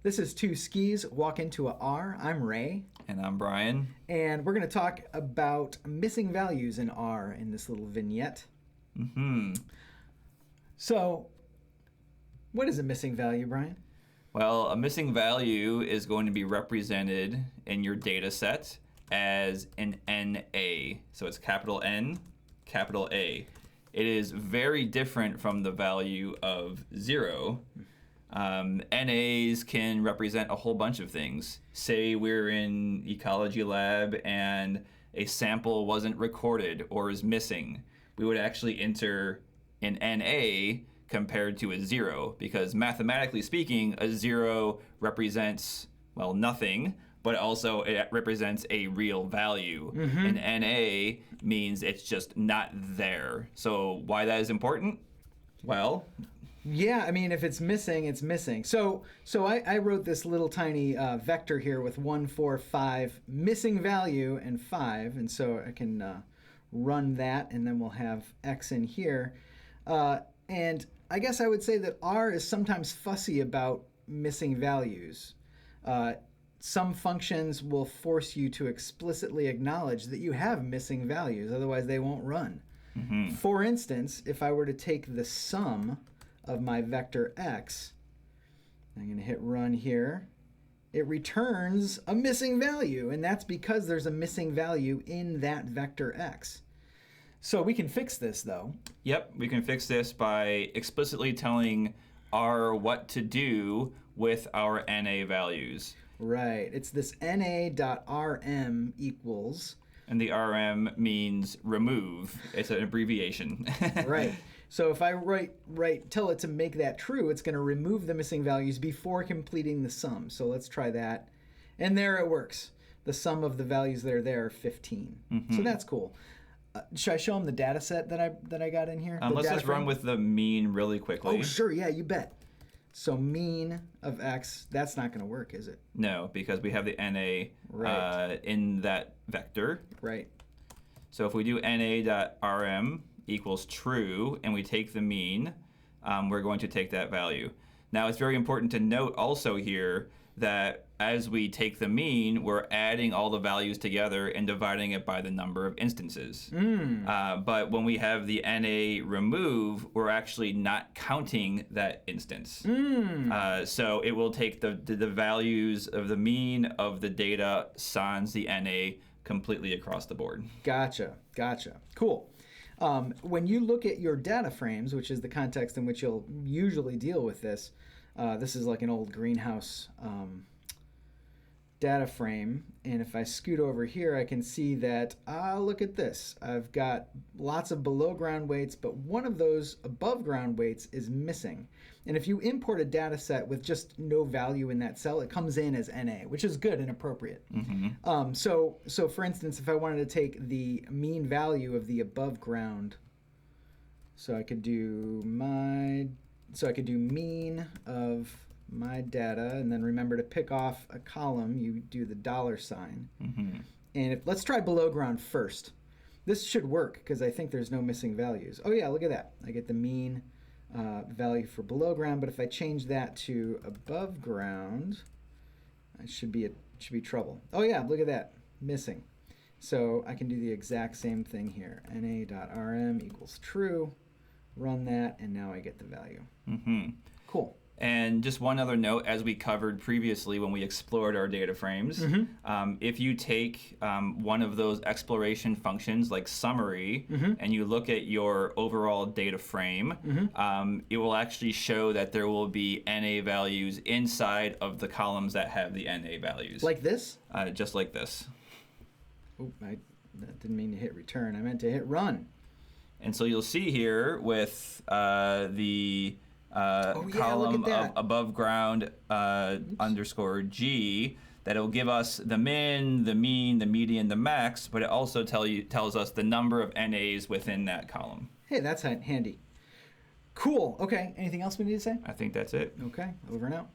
This is Two Skis Walk Into a R. I'm Ray. And I'm Brian. And we're going to talk about missing values in R in this little vignette. So, what is a missing value, Brian? Well, a missing value is going to be represented in your data set as an NA. So it's capital N, capital A. It is very different from the value of 0. NAs can represent a whole bunch of things. Say we're in ecology lab and a sample wasn't recorded or is missing. We would actually enter an NA compared to a 0 because mathematically speaking, a 0 represents, well, nothing, but also it represents a real value. An NA means it's just not there. So why that is important? Well, yeah, I mean, if it's missing, it's missing. So I wrote this little tiny vector here with 1, 4, 5, missing value, and 5. And so I can run that, and then we'll have X in here. And I guess I would say that R is sometimes fussy about missing values. Some functions will force you to explicitly acknowledge that you have missing values, otherwise they won't run. For instance, if I were to take the sum of my vector x, I'm going to hit run here, it returns a missing value, and that's because there's a missing value in that vector x. So we can fix this, though. Yep, we can fix this by explicitly telling R what to do with our NA values. Right, it's this na.rm equals... And the RM means remove. It's an abbreviation. Right. So if I tell it to make that true, it's going to remove the missing values before completing the sum. So let's try that. And there it works. The sum of the values that are there are 15. So that's cool. Should I show them the data set that I got in here? Let's just run with the mean really quickly. Oh, sure. Yeah, you bet. So mean of x, that's not going to work, is it? No, because we have the NA in that vector. Right. So if we do na.rm equals true, and we take the mean, we're going to take that value. Now, it's very important to note also here that as we take the mean, we're adding all the values together and dividing it by the number of instances. But when we have the NA remove, we're actually not counting that instance. So it will take the values of the mean of the data sans the NA completely across the board. Gotcha. Cool. When you look at your data frames, which is the context in which you'll usually deal with this, this is like an old greenhouse data frame, and if I scoot over here, I can see that, look at this. I've got lots of below ground weights, but one of those above ground weights is missing. And if you import a data set with just no value in that cell, it comes in as NA, which is good and appropriate. So for instance, if I wanted to take the mean value of the above ground, so I could do mean of my data, and then remember to pick off a column, you do the $sign. And let's try below ground first. This should work because I think there's no missing values. Oh yeah, look at that. I get the mean value for below ground, but if I change that to above ground, it should be trouble. Oh yeah, look at that, missing. So I can do the exact same thing here. na.rm equals true, run that, and now I get the value. Cool. And just one other note, as we covered previously when we explored our data frames, if you take one of those exploration functions like summary and you look at your overall data frame, it will actually show that there will be NA values inside of the columns that have the NA values. Like this? Just like this. Oh, I didn't mean to hit return. I meant to hit run. And so you'll see here with the column of above ground underscore G that it'll give us the min, the mean, the median, the max, but it also tells us the number of NAs within that column. Hey, that's handy. Cool. Okay. Anything else we need to say? I think that's it. Okay. Over and out.